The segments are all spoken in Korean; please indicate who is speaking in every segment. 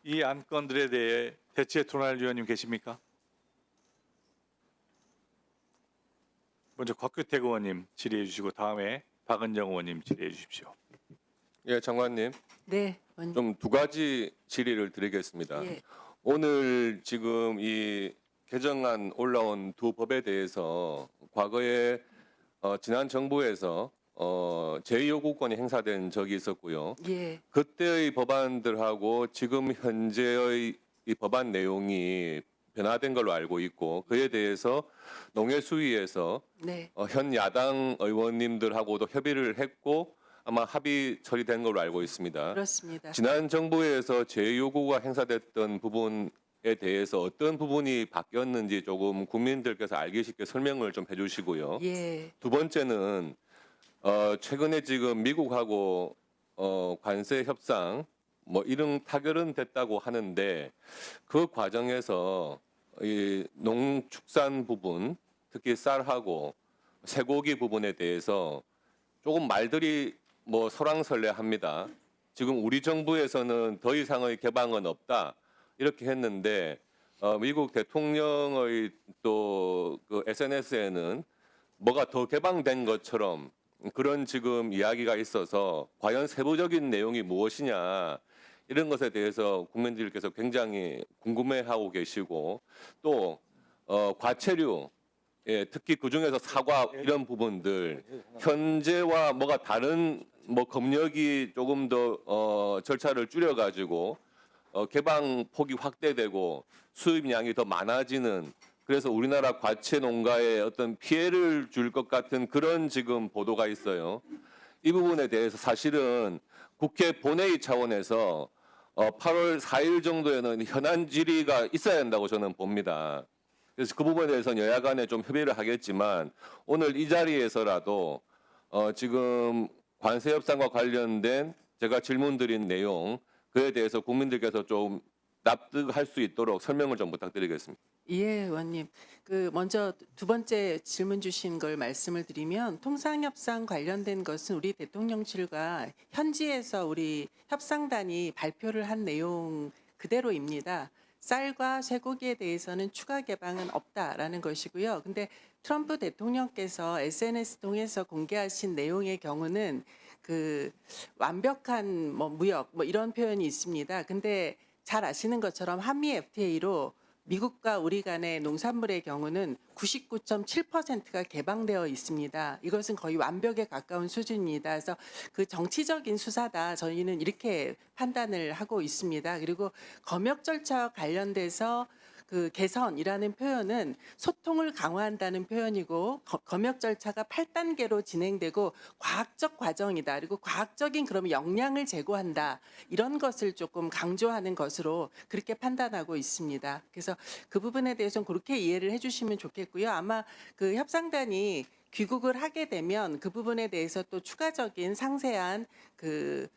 Speaker 1: 이 안건들에 대해 대체 토론할 위원님 계십니까? 먼저 곽규택 의원님 질의해 주시고 다음에 박은정 의원님 질의해 주십시오.
Speaker 2: 예, 장관님,
Speaker 3: 네, 원님.
Speaker 2: 좀 두 가지 질의를 드리겠습니다.
Speaker 3: 예,
Speaker 2: 오늘 지금 이 개정안 올라온 두 법에 대해서 과거에 지난 정부에서 제2요구권이 행사된 적이 있었고요.
Speaker 3: 예,
Speaker 2: 그때의 법안들하고 지금 현재의 이 법안 내용이 변화된 걸로 알고 있고 그에 대해서 농해수위에서
Speaker 3: 네,
Speaker 2: 현 야당 의원님들하고도 협의를 했고 아마 합의 처리된 걸로 알고 있습니다.
Speaker 3: 그렇습니다.
Speaker 2: 지난 정부에서 제2요구가 행사됐던 부분에 대해서 어떤 부분이 바뀌었는지 조금 국민들께서 알기 쉽게 설명을 좀 해주시고요.
Speaker 3: 예,
Speaker 2: 두 번째는 최근에 지금 미국하고 관세 협상 뭐 이런 타결은 됐다고 하는데 그 과정에서 이 농축산 부분 특히 쌀하고 쇠고기 부분에 대해서 조금 말들이 뭐 설왕설래합니다. 지금 우리 정부에서는 더 이상의 개방은 없다 이렇게 했는데 미국 대통령의 또 그 SNS에는 뭐가 더 개방된 것처럼 그런 지금 이야기가 있어서 과연 세부적인 내용이 무엇이냐 이런 것에 대해서 국민들께서 굉장히 궁금해하고 계시고 또 과체류 예, 특히 그 중에서 사과 이런 부분들 현재와 뭐가 다른 뭐 검역이 조금 더 절차를 줄여가지고 개방 폭이 확대되고 수입량이 더 많아지는 그래서 우리나라 과채 농가에 어떤 피해를 줄 것 같은 그런 지금 보도가 있어요. 이 부분에 대해서 사실은 국회 본회의 차원에서 8월 4일 정도에는 현안 질의가 있어야 한다고 저는 봅니다. 그래서 그 부분에 대해서는 여야 간에 좀 협의를 하겠지만 오늘 이 자리에서라도 지금 관세 협상과 관련된 제가 질문드린 내용 그에 대해서 국민들께서 좀 납득할 수 있도록 설명을 좀 부탁드리겠습니다.
Speaker 3: 예, 원님. 그 먼저 두 번째 질문 주신 걸 말씀을 드리면 통상협상 관련된 것은 우리 대통령실과 현지에서 우리 협상단이 발표를 한 내용 그대로입니다. 쌀과 쇠고기에 대해서는 추가 개방은 없다라는 것이고요. 근데 트럼프 대통령께서 SNS 통해서 공개하신 내용의 경우는 그 완벽한 뭐 무역 뭐 이런 표현이 있습니다. 근데 잘 아시는 것처럼 한미 FTA로 미국과 우리 간의 농산물의 경우는 99.7%가 개방되어 있습니다. 이것은 거의 완벽에 가까운 수준입니다. 그래서 그 정치적인 수사다 저희는 이렇게 판단을 하고 있습니다. 그리고 검역 절차와 관련돼서 그 개선이라는 표현은 소통을 강화한다는 표현이고 검역 절차가 8단계로 진행되고 과학적 과정이다. 그리고 과학적인 그러면 역량을 제고한다. 이런 것을 조금 강조하는 것으로 그렇게 판단하고 있습니다. 그래서 그 부분에 대해서는 그렇게 이해를 해주시면 좋겠고요. 아마 그 협상단이 귀국을 하게 되면 그 부분에 대해서 또 추가적인 상세한 그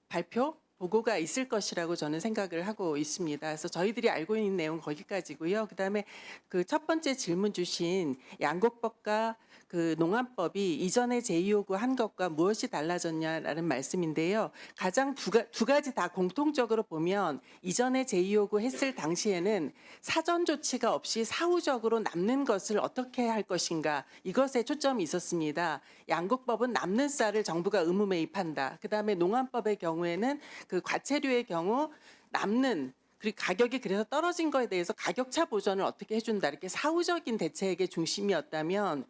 Speaker 3: 발표 보고가 있을 것이라고 저는 생각을 하고 있습니다. 그래서 저희들이 알고 있는 내용 거기까지고요. 그다음에 그 첫 번째 질문 주신 양곡법과 그 농안법이 이전에 제2요구한 것과 무엇이 달라졌냐라는 말씀인데요. 가장 두 가지 다 공통적으로 보면 이전에 제2요구 했을 당시에는 사전 조치가 없이 사후적으로 남는 것을 어떻게 할 것인가 이것에 초점이 있었습니다. 양곡법은 남는 쌀을 정부가 의무 매입한다. 그다음에 농안법의 경우에는 그 과체류의 경우 남는 그리고 가격이 그래서 떨어진 거에 대해서 가격차 보전을 어떻게 해준다 이렇게 사후적인 대책의 중심이었다면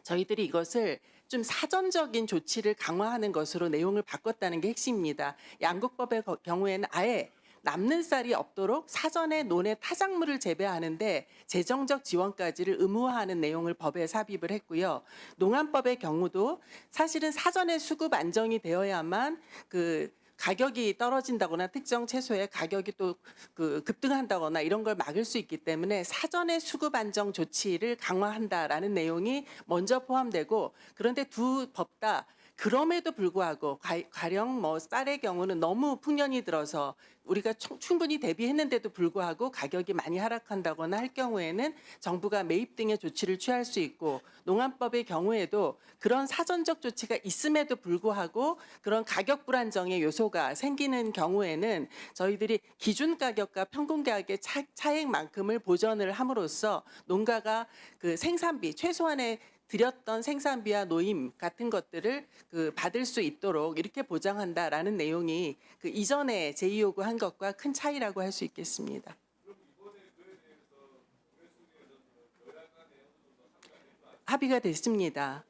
Speaker 3: 저희들이 이것을 좀 사전적인 조치를 강화하는 것으로 내용을 바꿨다는 게 핵심입니다. 양곡법의 경우에는 아예 남는 쌀이 없도록 사전에 논에 타작물을 재배하는데 재정적 지원까지를 의무화하는 내용을 법에 삽입을 했고요. 농안법의 경우도 사실은 사전에 수급 안정이 되어야만 그 가격이 떨어진다거나 특정 채소의 가격이 또 그 급등한다거나 이런 걸 막을 수 있기 때문에 사전에 수급 안정 조치를 강화한다라는 내용이 먼저 포함되고 그런데 두 법 다 그럼에도 불구하고 가령 뭐 쌀의 경우는 너무 풍년이 들어서 우리가 충분히 대비했는데도 불구하고 가격이 많이 하락한다거나 할 경우에는 정부가 매입 등의 조치를 취할 수 있고, 농안법의 경우에도 그런 사전적 조치가 있음에도 불구하고 그런 가격 불안정의 요소가 생기는 경우에는 저희들이 기준 가격과 평균 가격의 차액만큼을 보전을 함으로써 농가가 그 생산비 최소한의 들였던 생산비와 노임 같은 것들을 받을 수 있도록 이렇게 보장한다라는 내용이 그 이전에 제2요구한 것과 큰 차이라고 할 수 있겠습니다. 합의가 됐습니다.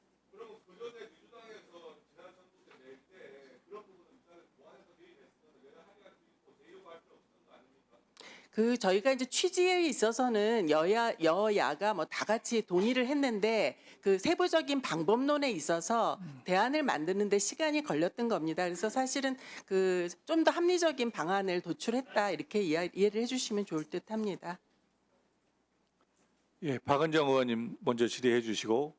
Speaker 3: 저희가 이제 취지에 있어서는 여야가 뭐 다 같이 동의를 했는데 그 세부적인 방법론에 있어서 대안을 만드는데 시간이 걸렸던 겁니다. 그래서 사실은 그 좀 더 합리적인 방안을 도출했다 이렇게 이해를 해주시면 좋을 듯합니다.
Speaker 1: 예, 박은정 의원님 먼저 질의해 주시고